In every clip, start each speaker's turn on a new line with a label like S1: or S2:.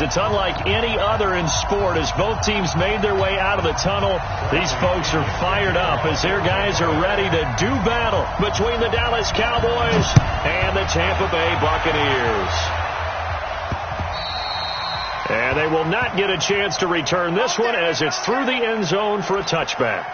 S1: it's unlike any other in sport. As both teams made their way out of the tunnel, these folks are fired up as their guys are ready to do battle between the Dallas Cowboys and the Tampa Bay Buccaneers. And they will not get a chance to return this one as it's through the end zone for a touchback.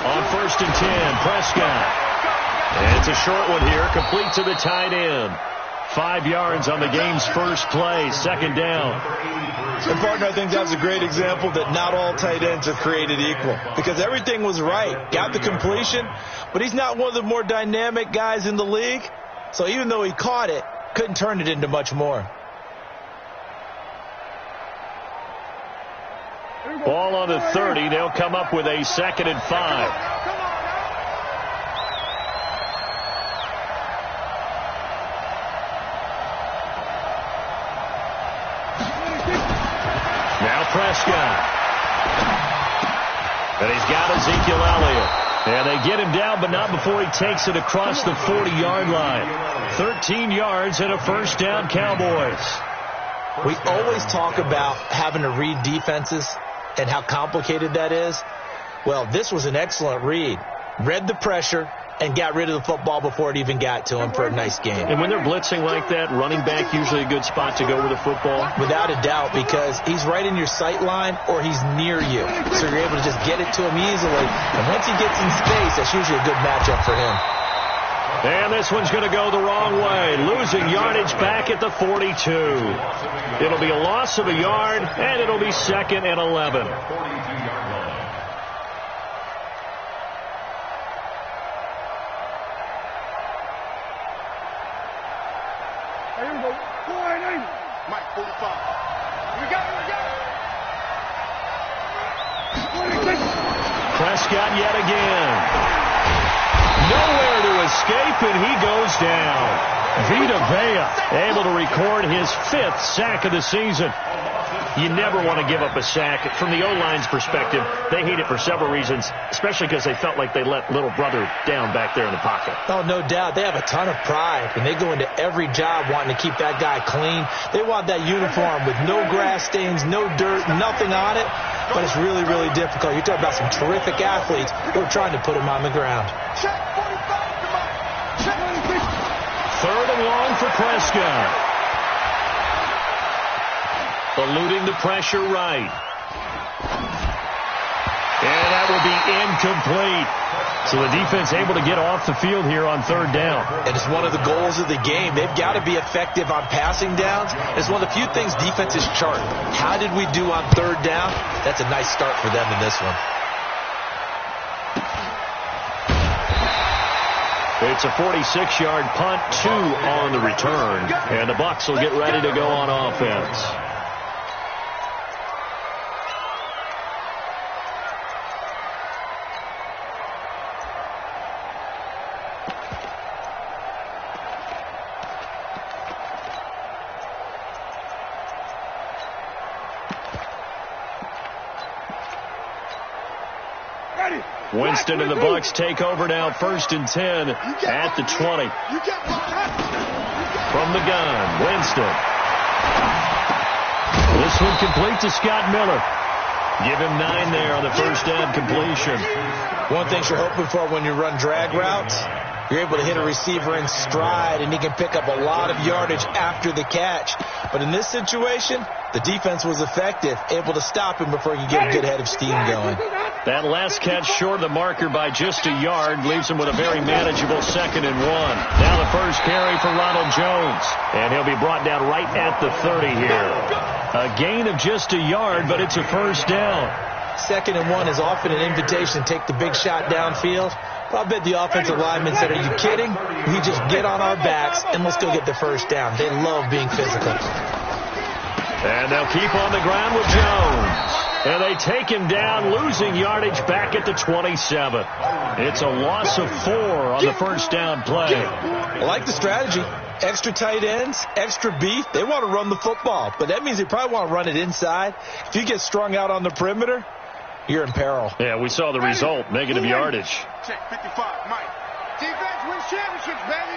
S2: On 1st and 10, Prescott.
S1: And it's a short one here, complete to the tight end. 5 yards on the game's first play, second down.
S3: And partner, I think that's a great example that not all tight ends are created equal, because everything was right. Got the completion, but he's not one of the more dynamic guys in the league. So even though he caught it, couldn't turn it into much more.
S1: Ball on the 30. They'll come up with a 2nd and 5. Now Prescott. And he's got Ezekiel Elliott. And they get him down, but not before he takes it across the 40-yard line. 13 yards and a first down, Cowboys.
S3: We always talk about having to read defenses and how complicated that is. Well, this was an excellent read. Read the pressure and got rid of the football before it even got to him for a nice game.
S1: And when they're blitzing like that, running back usually a good spot to go with the football?
S3: Without a doubt, because he's right in your sight line or he's near you. So you're able to just get it to him easily. And once he gets in space, that's usually a good matchup for him.
S1: And this one's going to go the wrong way. Losing yardage back at the 42. It'll be a loss of a yard, and it'll be 2nd and 11.
S2: Mike, 45. We got it.
S1: Prescott yet again. Nowhere to escape, and he goes down. Vita Vea able to record his 5th sack of the season. You never want to give up a sack. From the O-line's perspective, they hate it for several reasons, especially because they felt like they let little brother down back there in the pocket.
S3: Oh, no doubt. They have a ton of pride, and they go into every job wanting to keep that guy clean. They want that uniform with no grass stains, no dirt, nothing on it, but it's really, really difficult. You're talking about some terrific athletes who are trying to put him on the ground.
S1: 3rd and long for Prescott. Eluding the pressure right. And that will be incomplete. So the defense able to get off the field here on 3rd down.
S3: And it's one of the goals of the game. They've got to be effective on passing downs. It's one of the few things defenses chart. How did we do on 3rd down? That's a nice start for them in this one.
S1: It's a 46-yard punt, 2 on the return. And the Bucs will get ready to go on offense. Winston and the Bucs take over now, 1st and 10 at the 20. From the gun, Winston. This one complete to Scott Miller. Give him 9 there on the first down completion.
S3: One thing you're hoping for when you run drag routes, you're able to hit a receiver in stride, and he can pick up a lot of yardage after the catch. But in this situation, the defense was effective, able to stop him before he could get a good head of steam going.
S1: That last catch short of the marker by just a yard leaves him with a very manageable 2nd and 1. Now the first carry for Ronald Jones, and he'll be brought down right at the 30 here. A gain of just a yard, but it's a first down.
S3: 2nd and 1 is often an invitation to take the big shot downfield. But I bet the offensive lineman said, are you kidding? We just get on our backs and let's go get the first down. They love being physical.
S1: And they'll keep on the ground with Jones. And they take him down, losing yardage back at the 27. It's a loss of 4 on the first down play.
S3: I like the strategy. Extra tight ends, extra beef. They want to run the football, but that means they probably want to run it inside. If you get strung out on the perimeter, you're in peril.
S1: Yeah, we saw the result, negative yardage.
S2: Check 55, Mike. Defense wins championships, baby.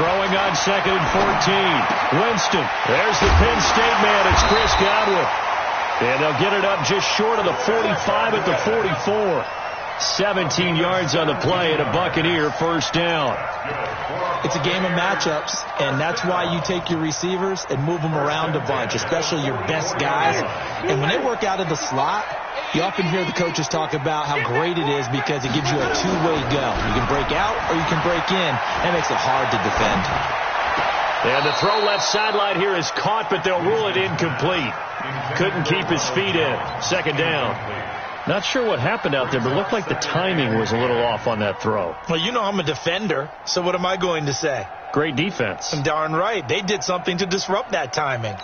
S1: Throwing on 2nd and 14. Winston. There's the Penn State man. It's Chris Godwin. And they'll get it up just short of the 45 at the 44. 17 yards on the play and a Buccaneer first down.
S3: It's a game of matchups, and that's why you take your receivers and move them around a bunch, especially your best guys. And when they work out of the slot, you often hear the coaches talk about how great it is because it gives you a two-way go. You can break out or you can break in. That makes it hard to defend.
S1: And the throw left sideline here is caught, but they'll rule it incomplete. Couldn't keep his feet in. 2nd down. Not sure what happened out there, but it looked like the timing was a little off on that throw.
S3: Well, you know I'm a defender, so what am I going to say?
S1: Great defense.
S3: Darn right. They did something to disrupt that timing.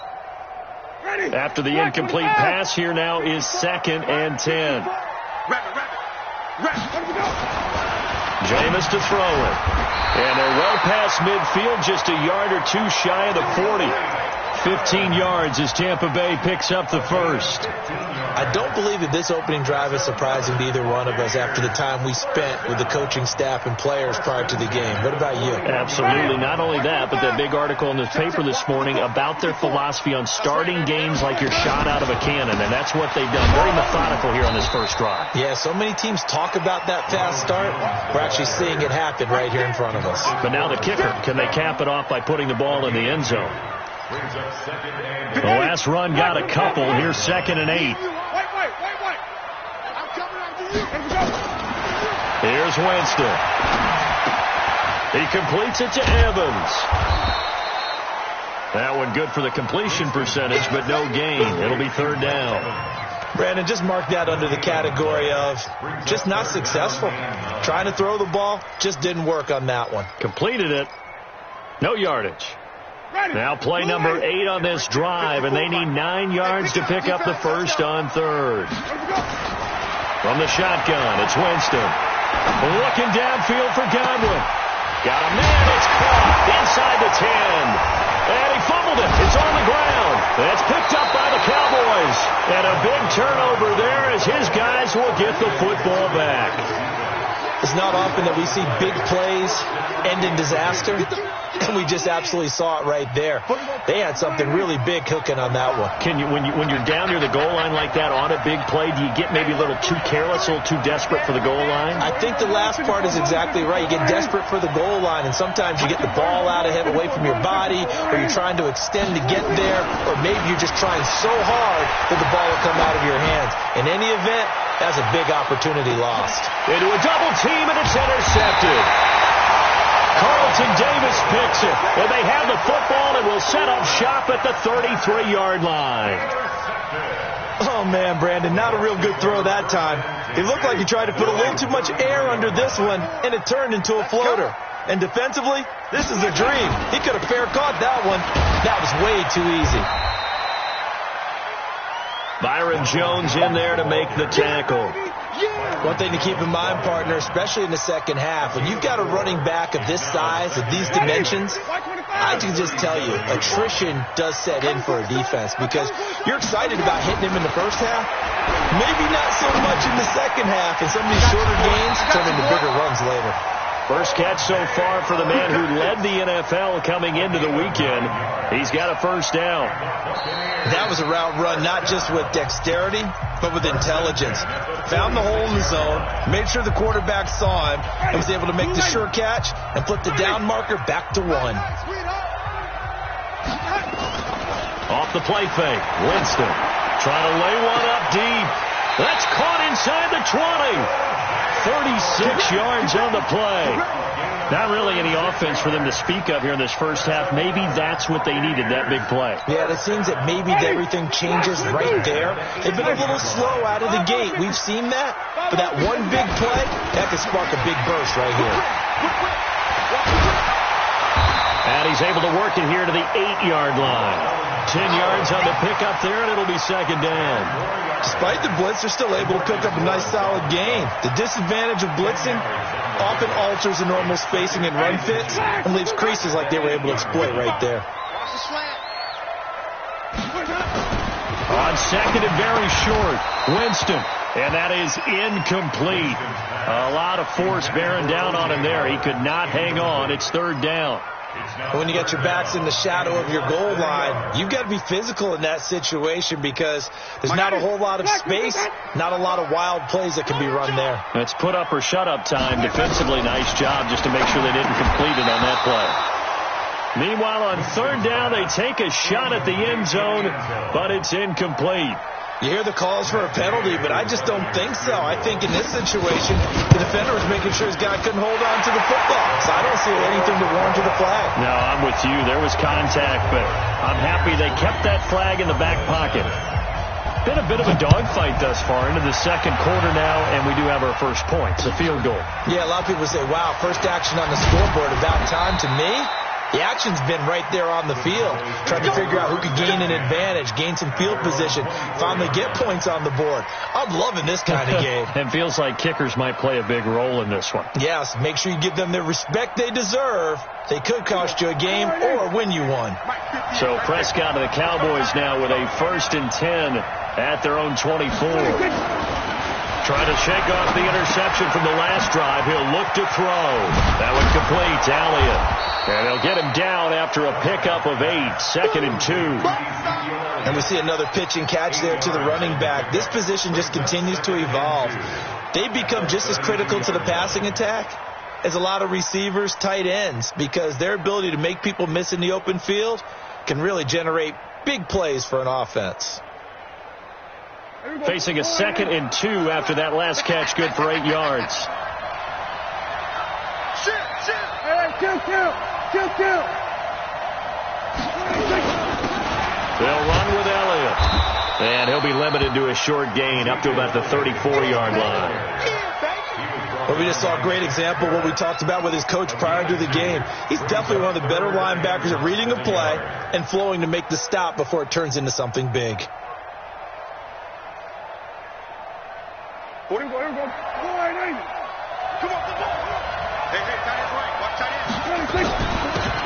S1: After the incomplete pass, here now is 2nd and 10. Jameis to throw it. And they're well past midfield, just a yard or two shy of the 40. 15 yards as Tampa Bay picks up the first.
S3: I don't believe that this opening drive is surprising to either one of us after the time we spent with the coaching staff and players prior to the game. What about you?
S1: Absolutely. Not only that, but that big article in the paper this morning about their philosophy on starting games like you're shot out of a cannon, and that's what they've done. Very methodical here on this first drive.
S3: Yeah, so many teams talk about that fast start. We're actually seeing it happen right here in front of us.
S1: But now the kicker, can they cap it off by putting the ball in the end zone? The last run got a couple. Here's 2nd and 8. Here's Winston. He completes it to Evans. That one good for the completion percentage, but no gain. It'll be 3rd down.
S3: Brandon, just mark that under the category of just not successful. Trying to throw the ball, just didn't work on that one.
S1: Completed it. No yardage. Now play number 8 on this drive, and they need 9 yards to pick up the first on 3rd. From the shotgun, it's Winston. Looking downfield for Godwin. Got a man, it's caught inside the 10. And he fumbled it. It's on the ground. It's picked up by the Cowboys. And a big turnover there as his guys will get the football back.
S3: It's not often that we see big plays end in disaster, and we just absolutely saw it right there. They had something really big cooking on that one.
S1: Can you, when you're down near the goal line like that on a big play, do you get maybe a little too careless, a little too desperate for the goal line?
S3: I think the last part is exactly right. You get desperate for the goal line, and sometimes you get the ball out ahead away from your body, or you're trying to extend to get there, or maybe you're just trying so hard that the ball will come out of your hands. In any event, that's a big opportunity lost.
S1: Into a double team, and it's intercepted. Carlton Davis picks it, and they have the football and will set up shop at the 33-yard line.
S3: Oh, man, Brandon, not a real good throw that time. It looked like he tried to put a little too much air under this one, and it turned into a floater. And defensively, this is a dream. He could have fair caught that one. That was way too easy.
S1: Byron Jones in there to make the tackle.
S3: One thing to keep in mind, partner, especially in the second half, when you've got a running back of this size, of these dimensions, I can just tell you, attrition does set in for a defense because you're excited about hitting him in the first half, maybe not so much in the second half, and some of these shorter gains turn into bigger runs later.
S1: First catch so far for the man who led the NFL coming into the weekend. He's got a first down.
S3: That was a route run not just with dexterity, but with intelligence. Found the hole in the zone, made sure the quarterback saw him, and was able to make the sure catch and flip the down marker back to 1.
S1: Off the play fake, Winston trying to lay one up deep. That's caught inside the 20. 36 yards on the play. Not really any offense for them to speak of here in this first half. Maybe that's what they needed, that big play.
S3: Yeah, it seems that maybe everything changes right there. They've been a little slow out of the gate. We've seen that. But that one big play, that could spark a big burst right here.
S1: And he's able to work it here to the 8-yard line. 10 yards on the pickup there, and it'll be second down.
S3: Despite the blitz, they're still able to pick up a nice, solid gain. The disadvantage of blitzing often alters the normal spacing and run fits and leaves creases like they were able to exploit right there.
S1: On second and very short, Winston. And that is incomplete. A lot of force bearing down on him there. He could not hang on. It's third down.
S3: When you get your backs in the shadow of your goal line, you've got to be physical in that situation because there's not a whole lot of space, not a lot of wild plays that can be run there.
S1: It's put up or shut up time. Defensively, nice job just to make sure they didn't complete it on that play. Meanwhile, on third down, they take a shot at the end zone, but it's incomplete.
S3: You hear the calls for a penalty, but I just don't think so. I think in this situation, the defender was making sure his guy couldn't hold on to the football. So I don't see anything to warrant to the flag.
S1: No, I'm with you. There was contact, but I'm happy they kept that flag in the back pocket. Been a bit of a dogfight thus far into the second quarter now, and we do have our first point. It's a field goal.
S3: Yeah, a lot of people say, wow, first action on the scoreboard, about time. To me, the action's been right there on the field. Trying to figure out who could gain an advantage, gain some field position, finally get points on the board. I'm loving this kind of game.
S1: It feels like kickers might play a big role in this one.
S3: Yes, make sure you give them the respect they deserve. They could cost you a game or win you one.
S1: So Prescott and the Cowboys now with a 1st and 10 at their own 24. Trying to shake off the interception from the last drive. He'll look to throw. That one complete to Elliott. And they'll get him down after a pickup of 8. 2nd and 2.
S3: And we see another pitch and catch there to the running back. This position just continues to evolve. They become just as critical to the passing attack as a lot of receivers, tight ends, because their ability to make people miss in the open field can really generate big plays for an offense.
S1: Facing a 2nd and 2 after that last catch, good for 8 yards. They'll run with Elliott. And he'll be limited to a short gain up to about the 34-yard line.
S3: Well, we just saw a great example of what we talked about with his coach prior to the game. He's definitely one of the better linebackers at reading a play and flowing to make the stop before it turns into something big.
S2: Come on, hey, tight end right. Watch tight end.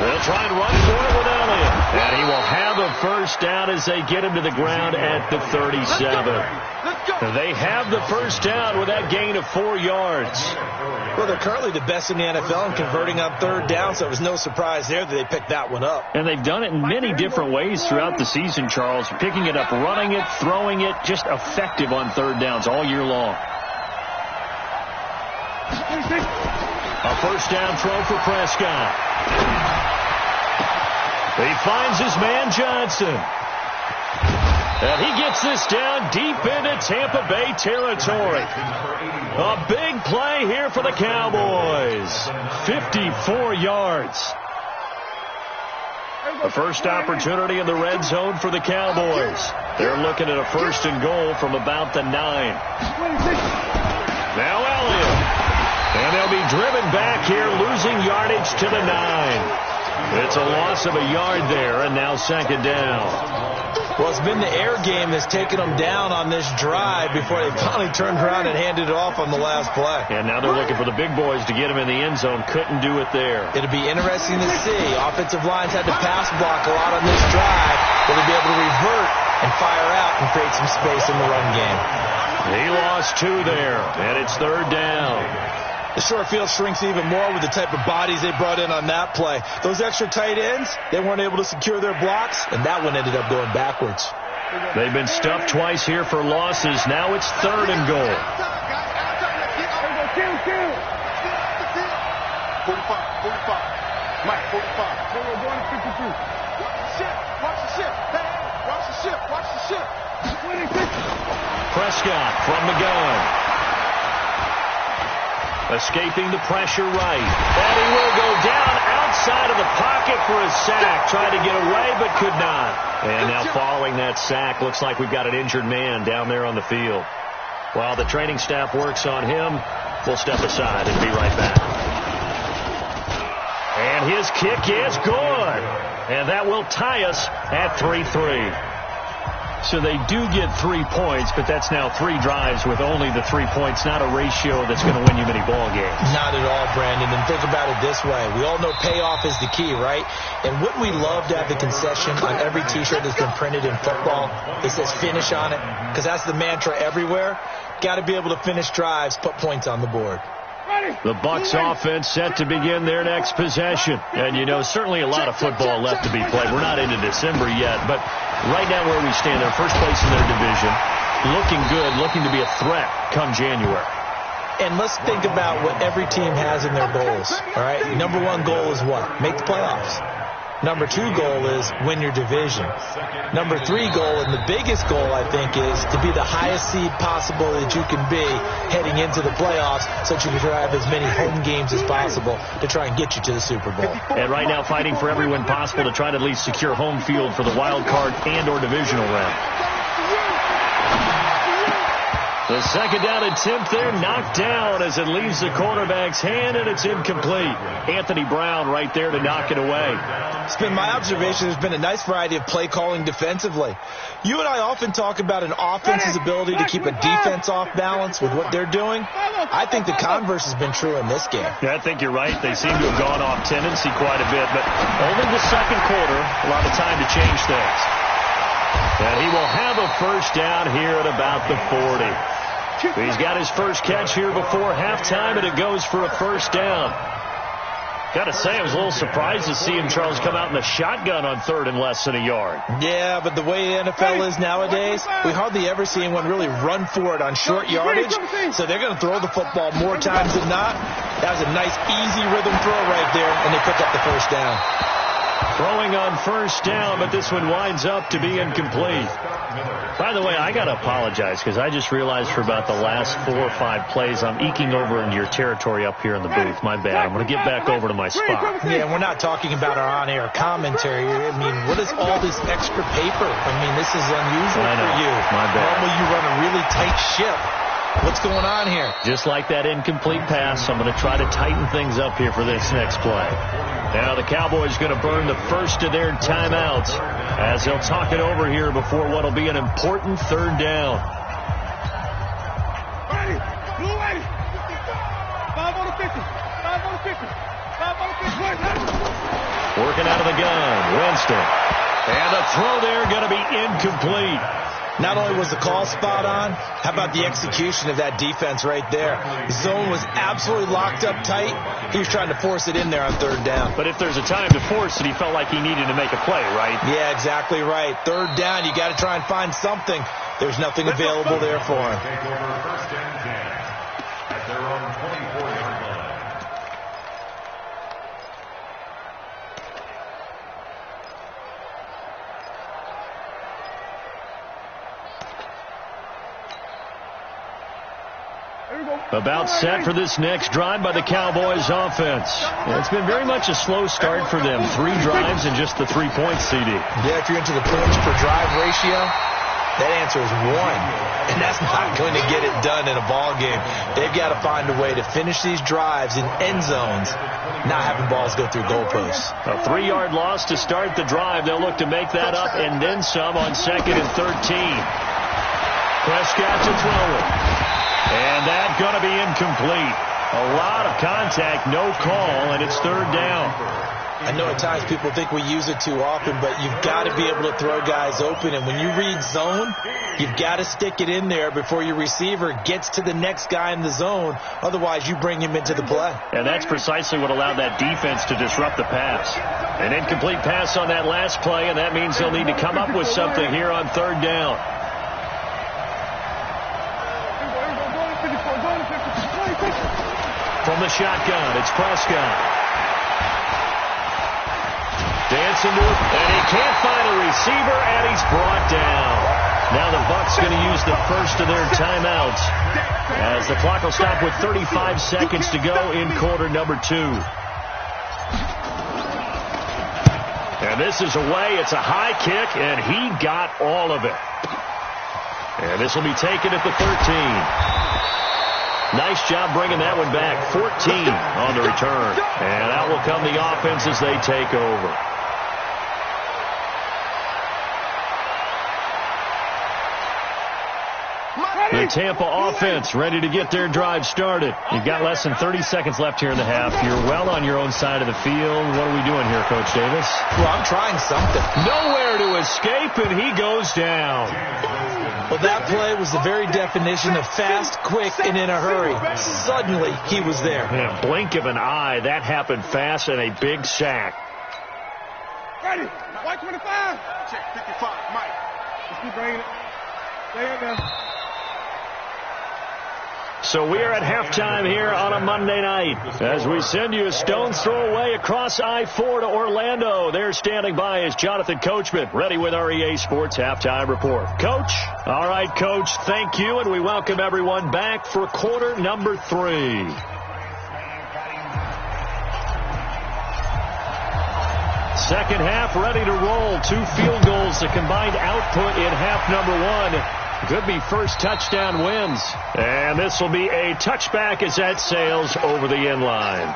S1: They'll try and run for it with Elliott. And he will have a first down as they get him to the ground at the 37. They have the first down with that gain of 4 yards.
S3: Well, they're currently the best in the NFL in converting on third down, so it was no surprise there that they picked that one up.
S1: And they've done it in many different ways throughout the season, Charles. Picking it up, running it, throwing it, just effective on third downs all year long. A first down throw for Prescott. He finds his man Johnson. And he gets this down deep into Tampa Bay territory. A big play here for the Cowboys. 54 yards. The first opportunity in the red zone for the Cowboys. They're looking at a 1st and goal from about the 9. Now Elliott. And they'll be driven back here, losing yardage to the 9. It's a loss of a yard there, and now 2nd down.
S3: Well, it's been the air game that's taken them down on this drive before they finally turned around and handed it off on the last play.
S1: And now they're looking for the big boys to get him in the end zone. Couldn't do it there.
S3: It'll be interesting to see. Offensive lines had to pass block a lot on this drive. Will they be able to revert and fire out and create some space in the run game?
S1: He lost 2 there, and it's 3rd down.
S3: The short field shrinks even more with the type of bodies they brought in on that play. Those extra tight ends, they weren't able to secure their blocks, and that one ended up going backwards.
S1: They've been stuffed twice here for losses. Now it's 3rd and goal.
S2: 45. Mike, 45. We're going to 52. Watch the ship. Hey, watch the ship. Watch the ship.
S1: Prescott from the gun. Escaping the pressure right. And he will go down outside of the pocket for a sack. Tried to get away, but could not. And now following that sack, looks like we've got an injured man down there on the field. While the training staff works on him, we'll step aside and be right back. And his kick is good. And that will tie us at 3-3. So they do get 3 points, but that's now 3 drives with only the 3 points, not a ratio that's going to win you many ball games.
S3: Not at all, Brandon. And think about it this way. We all know payoff is the key, right? And wouldn't we love to have the concession on every T-shirt that's been printed in football? It says finish on it, because that's the mantra everywhere. Got to be able to finish drives, put points on the board.
S1: The Bucs offense set to begin their next possession. And, you know, certainly a lot of football left to be played. We're not into December yet, but right now where we stand, they're first place in their division, looking good, looking to be a threat come January.
S3: And let's think about what every team has in their goals, all right? Number 1 goal is what? Make the playoffs. Number 2 goal is win your division. Number 3 goal, and the biggest goal, I think, is to be the highest seed possible that you can be heading into the playoffs so that you can have as many home games as possible to try and get you to the Super Bowl.
S1: And right now fighting for every win possible to try to at least secure home field for the wild card and or divisional round. The second down attempt there knocked down as it leaves the quarterback's hand, and it's incomplete. Anthony Brown right there to knock it away.
S3: It's been my observation there's been a nice variety of play calling defensively. You and I often talk about an offense's ability to keep a defense off balance with what they're doing. I think the converse has been true in this game.
S1: Yeah, I think you're right. They seem to have gone off tendency quite a bit, but only the second quarter, a lot of time to change things. And he will have a first down here at about the 40. He's got his first catch here before halftime, and it goes for a first down. Got to say, I was a little surprised to see him, Charles, come out in the shotgun on third and less than a yard.
S3: Yeah, but the way the NFL is nowadays, we hardly ever see anyone really run for it on short yardage. So they're going to throw the football more times than not. That was a nice, easy rhythm throw right there, and they pick up the first down.
S1: Throwing on first down, but this one winds up to be incomplete. By the way, I got to apologize because I just realized for about the last 4 or 5 plays I'm eking over into your territory up here in the booth. My bad. I'm going to get back over to my spot.
S3: Yeah, we're not talking about our on-air commentary. I mean, what is all this extra paper? I mean, this is unusual for you.
S1: My bad.
S3: Normally you run a really tight ship. What's going on here?
S1: Just like that incomplete pass, I'm going to try to tighten things up here for this next play. Now the Cowboys going to burn the first of their timeouts as they'll talk it over here before what will be an important third down.
S2: Ready, blue ready. 5 on the 50. 5 on the 50. 5 on the 50.
S1: Working out of the gun, Winston. And the throw there going to be incomplete.
S3: Not only was the call spot on, how about the execution of that defense right there? Zone was absolutely locked up tight. He was trying to force it in there on third down.
S1: But if there's a time to force it, he felt like he needed to make a play, right?
S3: Yeah, exactly right. Third down, you got to try and find something. There's nothing available there for him.
S1: About set for this next drive by the Cowboys offense. It's been very much a slow start for them. 3 drives and just the 3 points, CD.
S3: Yeah, if you're into the points per drive ratio, that answer is 1. And that's not going to get it done in a ball game. They've got to find a way to finish these drives in end zones, not having balls go through goalposts.
S1: A 3-yard loss to start the drive. They'll look to make that up and then some on 2nd and 13. Prescott to throw it. And that's going to be incomplete. A lot of contact, no call, and it's third down.
S3: I know at times people think we use it too often, but you've got to be able to throw guys open. And when you read zone, you've got to stick it in there before your receiver gets to the next guy in the zone. Otherwise, you bring him into the play.
S1: And that's precisely what allowed that defense to disrupt the pass. An incomplete pass on that last play, and that means they'll need to come up with something here on third down. From the shotgun, it's Prescott. Dancing to it, and he can't find a receiver, and he's brought down. Now the Bucs going to use the first of their timeouts as the clock will stop with 35 seconds to go in quarter number 2. And this is away. It's a high kick, and he got all of it. And this will be taken at the 13. Nice job bringing that one back. 14 on the return. And out will come the offense as they take over. The Tampa offense ready to get their drive started. You've got less than 30 seconds left here in the half. You're well on your own side of the field. What are we doing here, Coach Davis?
S3: Well, I'm trying something.
S1: Nowhere to escape, and he goes down.
S3: Well, that play was the very definition of fast, quick, and in a hurry. Suddenly, he was there.
S1: In a blink of an eye, that happened fast and a big sack.
S2: Ready. White 25. Check 55, Mike. Let's keep bringing it. Stay in there.
S1: So we are at halftime here on a Monday night as we send you a stone's throw away across I-4 to Orlando. There standing by is Jonathan Coachman, ready with our EA Sports Halftime Report. Coach? All right, Coach, thank you, and we welcome everyone back for quarter number 3. Second half ready to roll. 2 field goals, the combined output in half number 1. Could be first touchdown wins. And this will be a touchback as that sails over the end line.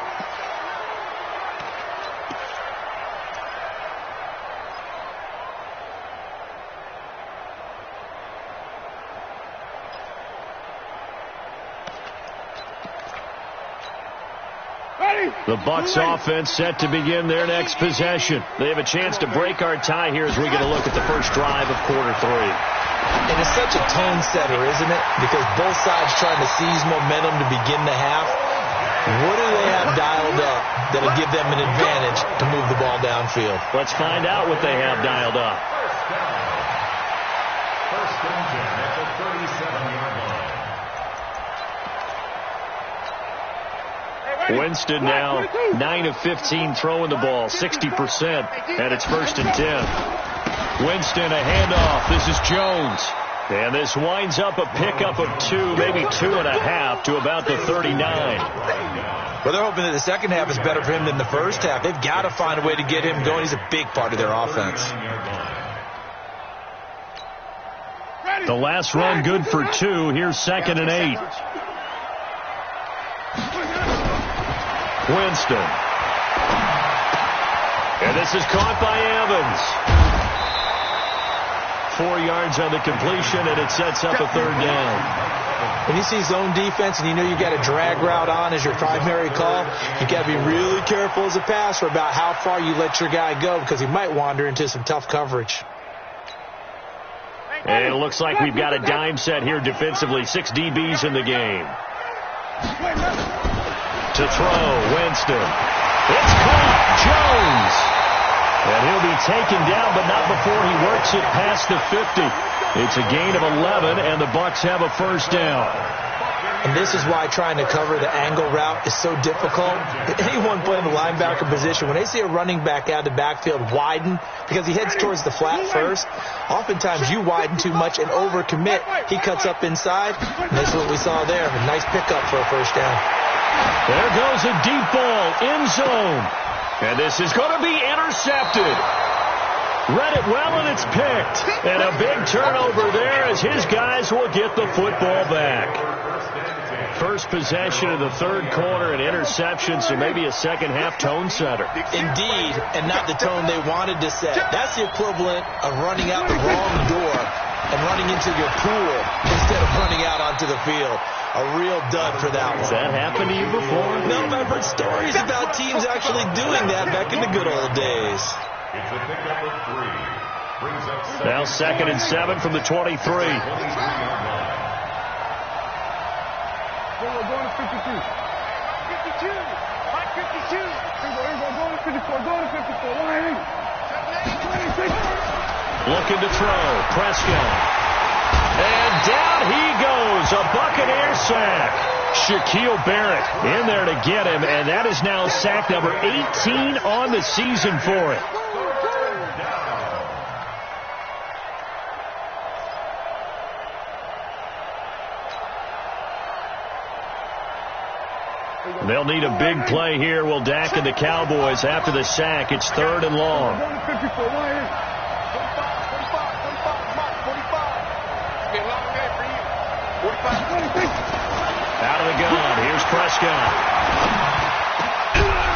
S1: The Bucs offense set to begin their next possession. They have a chance to break our tie here as we get a look at the first drive of quarter 3.
S3: And it's such a tone setter, isn't it? Because both sides trying to seize momentum to begin the half. What do they have dialed up that'll give them an advantage to move the ball downfield?
S1: Let's find out what they have dialed up.
S4: First and 10 at the 37-yard line.
S1: Winston now 9 of 15 throwing the ball, 60%, and it's first and 10. Winston, a handoff. This is Jones. And this winds up a pickup of 2, maybe 2.5 to about the 39.
S3: Well, they're hoping that the second half is better for him than the first half. They've got to find a way to get him going. He's a big part of their offense.
S1: The last run good for 2. Here's second and 8. Winston. And this is caught by Evans. 4 yards on the completion, and it sets up a third down.
S3: When you see zone defense and you know you got a drag route on as your primary call, you got to be really careful as a passer about how far you let your guy go because he might wander into some tough coverage.
S1: And it looks like we've got a dime set here defensively. 6 DBs in the game. To throw, Winston. It's caught, Jones. And he'll be taken down, but not before he works it past the 50. It's a gain of 11, and the Bucs have a first down.
S3: And this is why trying to cover the angle route is so difficult. Anyone playing the linebacker position, when they see a running back out of the backfield widen, because he heads towards the flat first, oftentimes you widen too much and overcommit. He cuts up inside, and that's what we saw there. A nice pickup for a first down.
S1: There goes a deep ball, end zone. And this is going to be intercepted. Read it well, and it's picked. And a big turnover there as his guys will get the football back. First possession of the third quarter, an interception, so maybe a second-half tone setter.
S3: Indeed, and not the tone they wanted to set. That's the equivalent of running out the wrong door and running into your pool instead of running out onto the field. A real dud for that one.
S1: Has that happened to you before?
S3: No, but I've heard stories about teams actually doing that back in the good old days.
S4: It's a pickup of 3. Brings up
S1: Now second and 7 from the 23.
S2: We're going to 52. Hot 52. We're going to 54. Going to 54. 180.
S1: Looking to throw. Prescott. And down he goes. A Buccaneer sack. Shaquille Barrett in there to get him. And that is now sack number 18 on the season for it. They'll need a big play here. Will Dak and the Cowboys after the sack. It's 3rd and long. Out of the gun. Here's Prescott.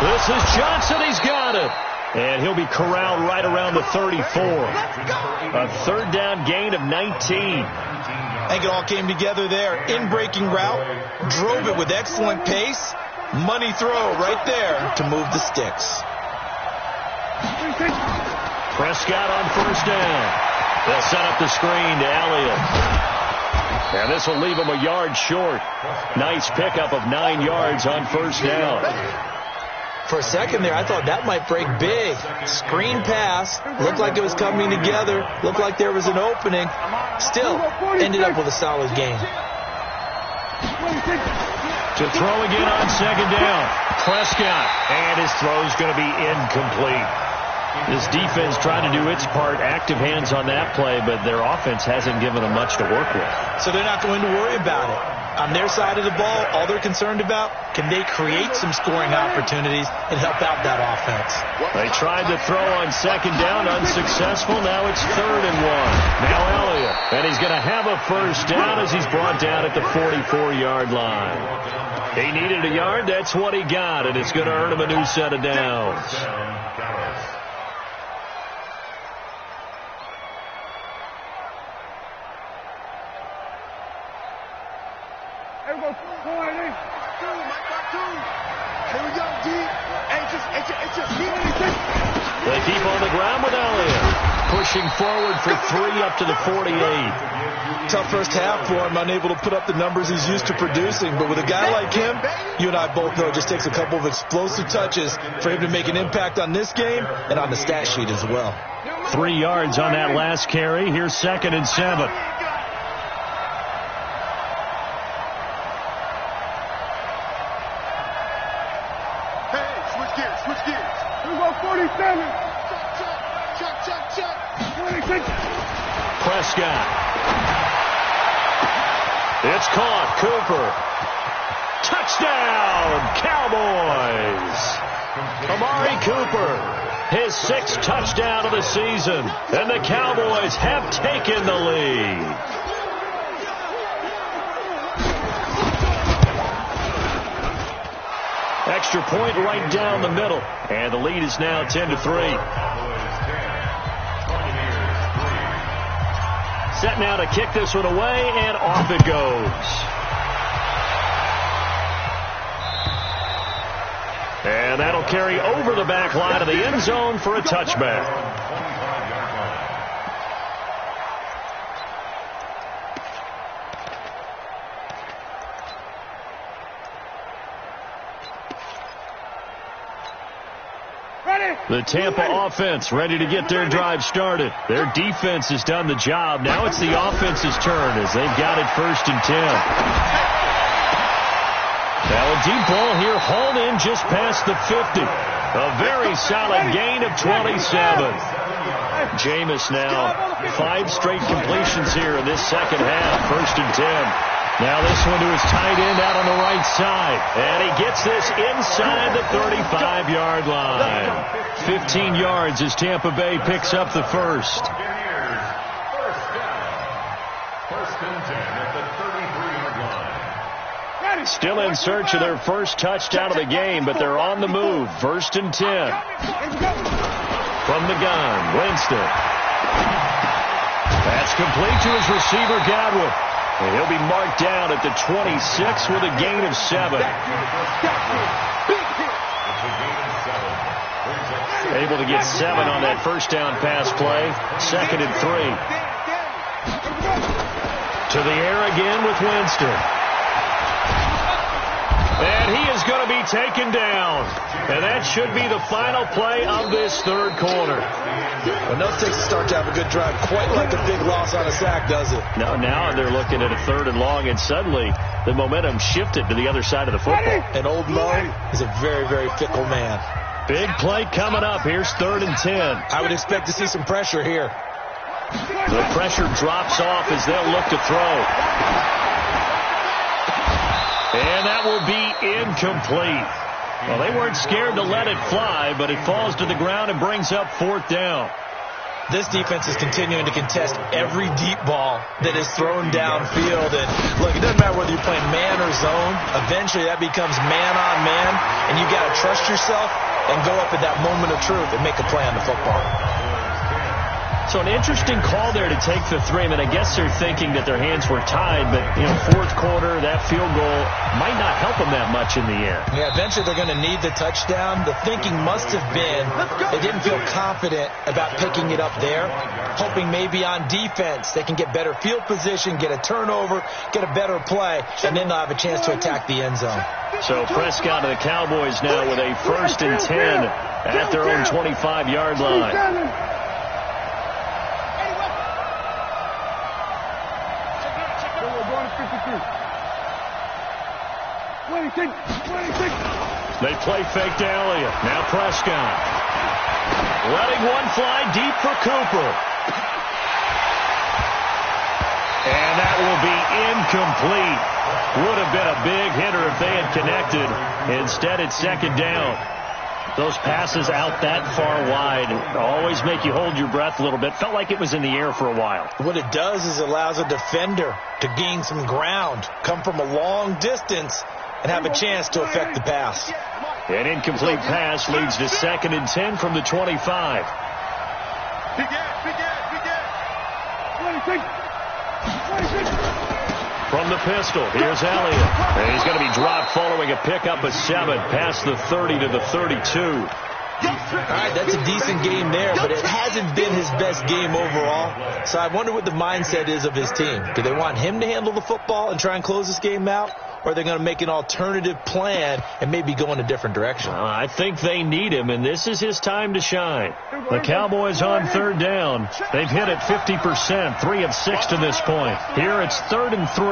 S1: This is Johnson. He's got it. And he'll be corralled right around the 34. A 3rd down gain of 19.
S3: I think it all came together there. In-breaking route. Drove it with excellent pace. Money throw right there to move the sticks.
S1: Prescott on 1st down. They'll set up the screen to Elliott. And this will leave him a yard short. Nice pickup of 9 yards on 1st down.
S3: For a second there, I thought that might break big. Screen pass. Looked like it was coming together. Looked like there was an opening. Still, ended up with a solid gain.
S1: To throw again on 2nd down. Prescott. And his throw's going to be incomplete. This defense trying to do its part. Active hands on that play, but their offense hasn't given them much to work with.
S3: So they're not going to worry about it. On their side of the ball, all they're concerned about, can they create some scoring opportunities and help out that offense?
S1: They tried to throw on 2nd down, unsuccessful. Now it's 3rd and 1. Now Elliott. And he's going to have a 1st down as he's brought down at the 44-yard line. He needed a yard. That's what he got, and it's going to earn him a new set of downs. They keep on the ground with Elliott. Pushing forward for 3 up to the 48.
S3: Tough first half for him, unable to put up the numbers he's used to producing. But with a guy like him, you and I both know it just takes a couple of explosive touches for him to make an impact on this game and on the stat sheet as well.
S1: 3 yards on that last carry. Here's 2nd and 7. Prescott. It's caught. Cooper. Touchdown, Cowboys. Amari Cooper, his 6th touchdown of the season. And the Cowboys have taken the lead. Extra point right down the middle. And the lead is now 10-3. Set now to kick this one away, and off it goes. And that'll carry over the back line of the end zone for a touchback. The Tampa offense ready to get their drive started. Their defense has done the job. Now it's the offense's turn as they've got it 1st and 10. Now a deep ball here hauled in just past the 50. A very solid gain of 27. Jameis now 5 straight completions here in this 2nd half. 1st and 10. Now this one to his tight end out on the right side. And he gets this inside the 35-yard line. 15 yards as Tampa Bay picks up the 1st. Still in search of their 1st touchdown of the game, but they're on the move. 1st and 10. From the gun, Winston. That's complete to his receiver, Godwin. And he'll be marked down at the 26 with a gain of 7. Able to get 7 on that 1st down pass play. 2nd and 3. To the air again with Winston. And he is going to be taken down. And that should be the final play of this 3rd quarter.
S3: Enough takes a start to have a good drive. Quite like a big loss on a sack, does it?
S1: Now they're looking at a 3rd and long, and suddenly the momentum shifted to the other side of the football.
S3: And old Mo is a very, very fickle man.
S1: Big play coming up. Here's 3rd and 10.
S3: I would expect to see some pressure here.
S1: The pressure drops off as they'll look to throw. And that will be incomplete. Well, they weren't scared to let it fly, but it falls to the ground and brings up 4th down.
S3: This defense is continuing to contest every deep ball that is thrown downfield. And, look, it doesn't matter whether you're playing man or zone. Eventually, that becomes man-on-man, and you've got to trust yourself and go up at that moment of truth and make a play on the football.
S1: So an interesting call there to take the 3. I mean, I guess they're thinking that their hands were tied, but, 4th quarter, that field goal might not help them that much in the end.
S3: Yeah, eventually they're going to need the touchdown. The thinking must have been they didn't feel confident about picking it up there, hoping maybe on defense they can get better field position, get a turnover, get a better play, and then they'll have a chance to attack the end zone.
S1: So Prescott and the Cowboys now with a 1st and 10 at their own 25-yard line. They play fake to Elliott. Now Prescott. Letting one fly deep for Cooper. And that will be incomplete. Would have been a big hitter if they had connected. Instead, it's 2nd down. Those passes out that far wide always make you hold your breath a little bit. Felt like it was in the air for a while.
S3: What it does is it allows a defender to gain some ground, come from a long distance, and have a chance to affect the pass.
S1: An incomplete pass leads to 2nd and 10 from the 25. From the pistol, here's Elliott. And he's going to be dropped following a pickup of 7 past the 30 to the 32.
S3: All right, that's a decent game there, but it hasn't been his best game overall. So I wonder what the mindset is of his team. Do they want him to handle the football and try and close this game out? Or are they going to make an alternative plan and maybe go in a different direction?
S1: I think they need him, and this is his time to shine. The Cowboys on 3rd down. They've hit it 50%, 3 of 6 to this point. Here it's 3rd and 3.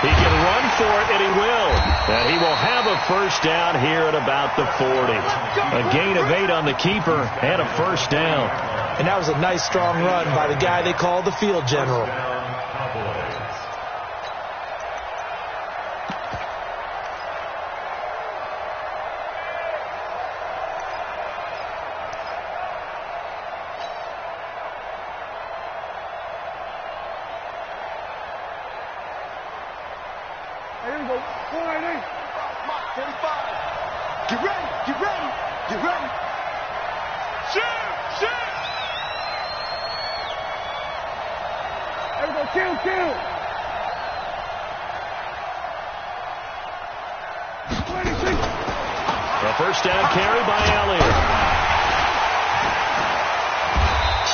S1: He can run for it, and he will. And he will have a 1st down here at about the 40. A gain of 8 on the keeper and a 1st down.
S3: And that was a nice, strong run by the guy they call the field general.
S1: A 1st down carry by Elliott.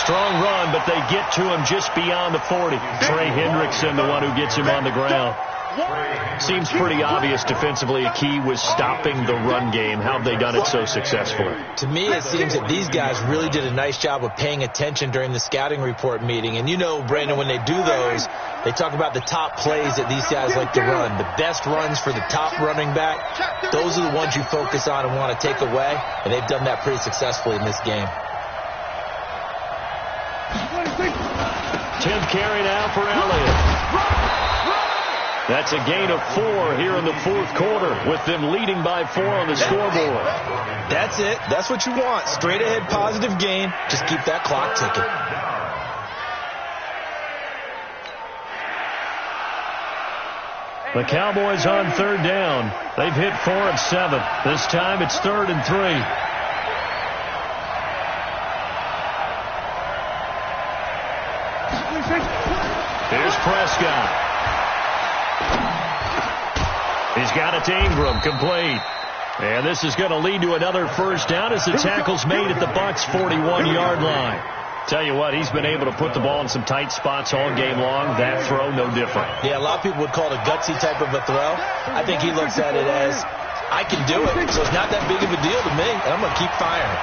S1: Strong run, but they get to him just beyond the 40. Trey Hendrickson, the one who gets him on the ground. Seems pretty obvious defensively a key was stopping the run game. How have they done it so successfully?
S3: To me, it seems that these guys really did a nice job of paying attention during the scouting report meeting. And you know, Brandon, when they do those, they talk about the top plays that these guys like to run. The best runs for the top running back, those are the ones you focus on and want to take away. And they've done that pretty successfully in this game.
S1: 10th carry now for Elliott. That's a gain of 4 here in the 4th quarter with them leading by 4 on the scoreboard.
S3: That's it. That's what you want. Straight ahead positive gain. Just keep that clock ticking.
S1: The Cowboys on 3rd down. They've hit 4 of 7. This time it's 3rd and 3. Here's Prescott. He's got it to Ingram, complete. And this is going to lead to another 1st down as the tackle's made at the Bucs' 41-yard line. Tell you what, he's been able to put the ball in some tight spots all game long. That throw, no different.
S3: Yeah, a lot of people would call it a gutsy type of a throw. I think he looks at it as, I can do it, so it's not that big of a deal to me, and I'm going to keep firing.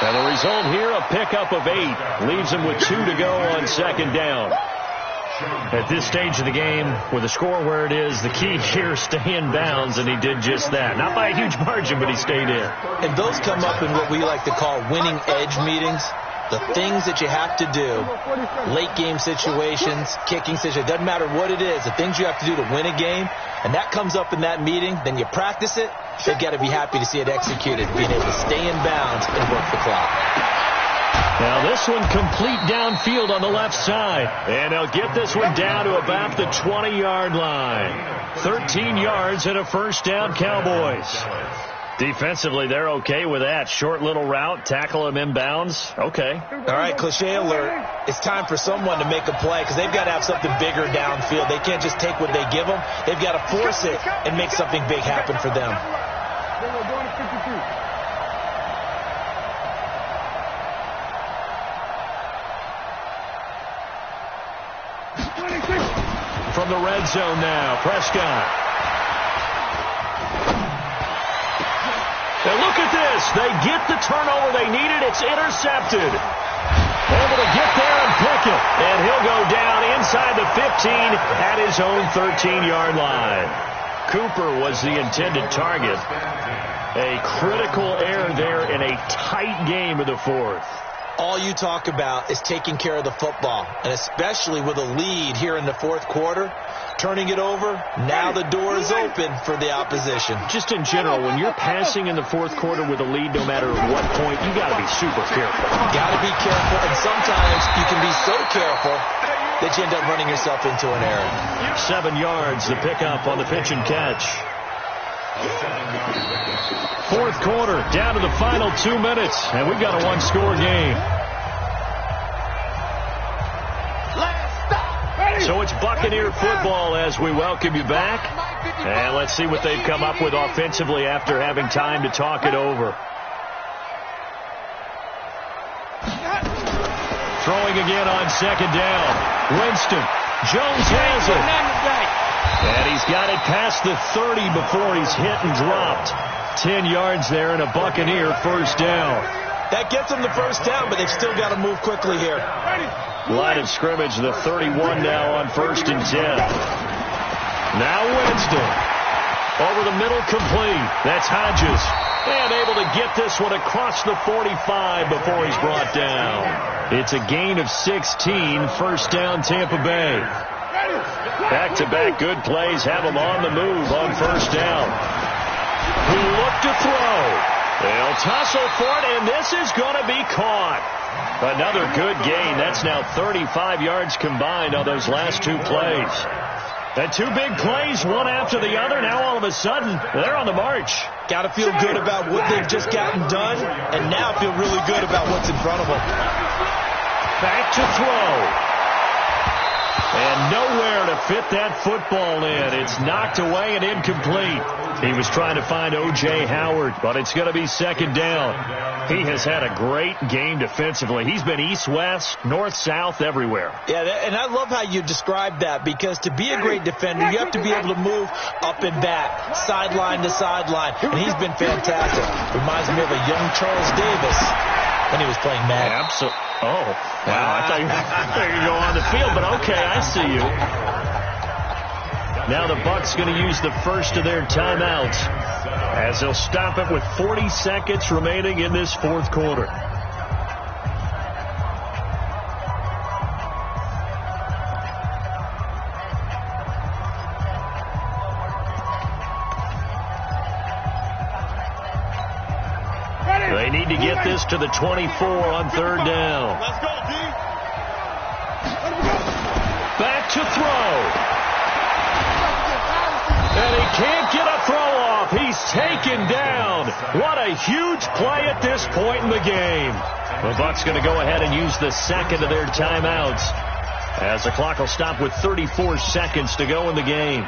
S1: And the result here, a pickup of 8. Leaves him with 2 to go on 2nd down. At this stage of the game, with the score where it is, the key here, stay in bounds, and he did just that. Not by a huge margin, but he stayed in.
S3: And those come up in what we like to call winning edge meetings. the things that you have to do, late game situations, kicking situations, doesn't matter what it is, the things you have to do to win a game, and that comes up in that meeting, then you practice it, they've got to be happy to see it executed, being able to stay in bounds and work the clock.
S1: Now this one complete downfield on the left side. And they'll get this one down to about the 20-yard line. 13 yards and a first down, Cowboys. Defensively, they're okay with that. Short little route, tackle him inbounds. Okay.
S3: All right, cliche alert. It's time for someone to make a play because they've got to have something bigger downfield. They can't just take what they give them. They've got to force it and make something big happen for them.
S1: From the red zone now, Prescott. Now look at this. They get the turnover they needed. It's intercepted. Able to get there and pick it. And he'll go down inside the 15 at his own 13-yard line. Cooper was the intended target. A critical error there in a tight game of the fourth.
S3: All you talk about is taking care of the football, and especially with a lead here in the fourth quarter, turning it over, now the door is open for the opposition.
S1: Just in general, when you're passing in the fourth quarter with a lead, no matter what point, you got to be super careful.
S3: Got to be careful, and sometimes you can be so careful that you end up running yourself into an error.
S1: 7 yards, the pickup on the pitch and catch. Fourth quarter, down to the final 2 minutes, and we've got a one-score game. So it's Buccaneer football as we welcome you back. And let's see what they've come up with offensively after having time to talk it over. Throwing again on second down. Winston. Jones has it. And he's got it past the 30 before he's hit and dropped. 10 yards there and a Buccaneer first down.
S3: That gets them the first down, but they've still got to move quickly here.
S1: Line of scrimmage, the 31 now on 1st and 10. Now Winston. Over the middle, complete. That's Hodges. And able to get this one across the 45 before he's brought down. It's a gain of 16, first down Tampa Bay. Back-to-back good plays have them on the move on first down. Who look to throw. They'll tussle for it, and this is going to be caught. Another good gain. That's now 35 yards combined on those last two plays. And two big plays, one after the other. Now all of a sudden, they're on the march.
S3: Got to feel good about what they've just gotten done, and now feel really good about what's in front of them.
S1: Back to throw. And nowhere to fit that football in. It's knocked away and incomplete. He was trying to find O.J. Howard, but it's going to be second down. He has had a great game defensively. He's been east-west, north-south, everywhere.
S3: Yeah, and I love how you described that, because to be a great defender, you have to be able to move up and back, sideline to sideline, and he's been fantastic. Reminds me of a young Charles Davis when he was playing Madden.
S1: Absolutely. Oh, wow. I thought you were going to go on the field, but okay, I see you. Now the Bucs going to use the first of their timeouts as they'll stop it with 40 seconds remaining in this fourth quarter. They need to get this to the 24 on third down.
S2: Let's go, D.
S1: Back to throw. And he can't get a throw off. He's taken down. What a huge play at this point in the game. The Bucs going to go ahead and use the second of their timeouts as the clock will stop with 34 seconds to go in the game.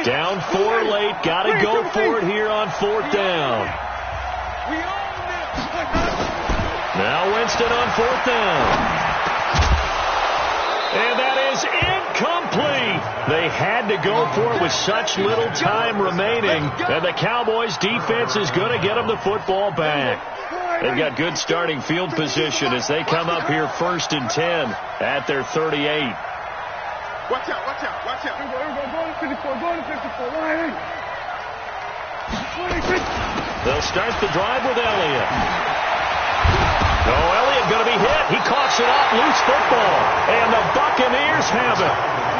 S1: Down 4 late. Got to go for it here on fourth down. Now Winston on fourth down. And that is incomplete. They had to go for it with such little time remaining. And the Cowboys defense is going to get them the football back. They've got good starting field position as they come up here 1st and 10 at their 38.
S2: Watch out, watch out, watch out. Go to 54, go to 54.
S1: They'll start the drive with Elliott. Oh, Elliott going to be hit. He coughs it up, loose football. And the Buccaneers have it.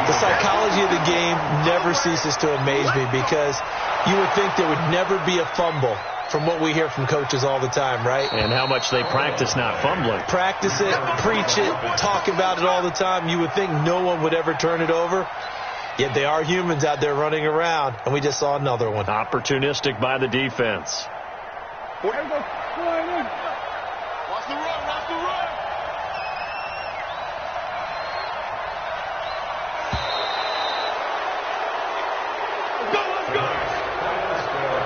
S3: The psychology of the game never ceases to amaze me because you would think there would never be a fumble from what we hear from coaches all the time, right?
S1: And how much they practice not fumbling.
S3: Practice it, preach it, talk about it all the time. You would think no one would ever turn it over. Yet they are humans out there running around, and we just saw another one.
S1: Opportunistic by the defense.
S2: Watch the run, watch the run.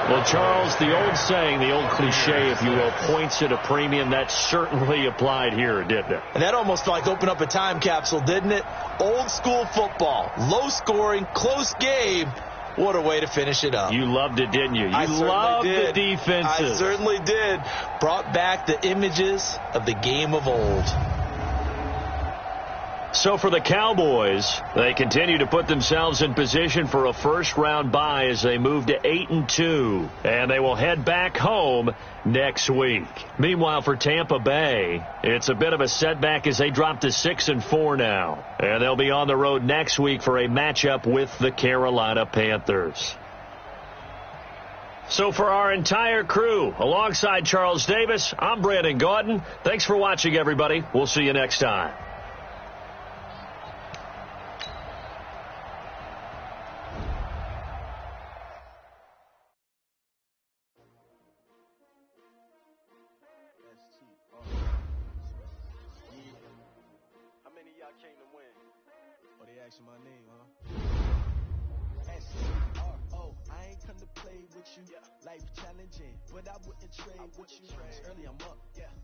S1: Well, Charles, the old saying, the old cliche, if you will, points at a premium. That certainly applied here, didn't it?
S3: And that almost like opened up a time capsule, didn't it? Old school football, low scoring, close game. What a way to finish it up.
S1: You loved it, didn't you? You
S3: loved
S1: the defenses.
S3: I certainly did. Brought back the images of the game of old.
S1: So for the Cowboys, they continue to put themselves in position for a first-round bye as they move to 8-2, and they will head back home next week. Meanwhile, for Tampa Bay, it's a bit of a setback as they drop to 6-4 now, and they'll be on the road next week for a matchup with the Carolina Panthers. So for our entire crew, alongside Charles Davis, I'm Brandon Gaudin. Thanks for watching, everybody. We'll see you next time.
S5: My name, huh? S-C-R-O, I ain't come to play with you. Life challenging, but I wouldn't trade with you. It's early, I'm up.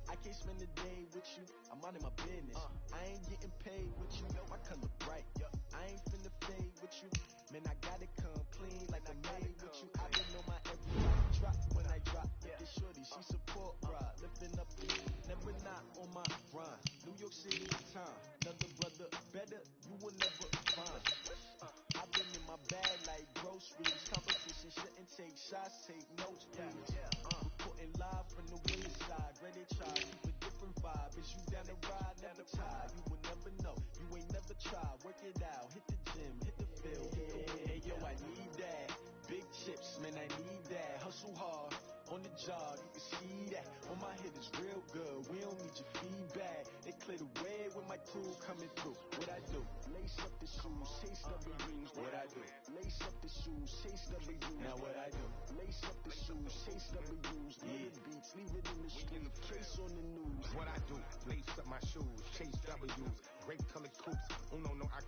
S5: I can't spend the day with you. I'm minding my business. I ain't getting paid with you. My color bright. I ain't finna fade with you. Man, I gotta come clean like I made with you. I been on my every drop when I drop. Look at shorty, she support ride. Lifting up, never not on my grind. New York City time. Another brother better, you will never find. I've been in my bag like groceries. Competition shouldn't take shots, take notes, please. Reporting live from the winning side. Ready to try, keep a different vibe. Is you down the ride, never tired. You will never know, you ain't never tried. Work it out, hit the gym, hit the field. Hey yo, I need that. Big chips, man, I need that. Hustle hard, on the job, you can see that. On my head is real good, we don't need your feedback. They clear the way with my crew coming through. What I do? Lace up the shoes, chase double dreams. What I do? Lace up the shoes, chase double dreams. Now what I do? Lace up the shoes, chase double dreams. Yeah, beats, leave it in the street. Case on the news.
S6: What I do? Lace up my shoes, chase W's. Great colored coupes. Oh no, I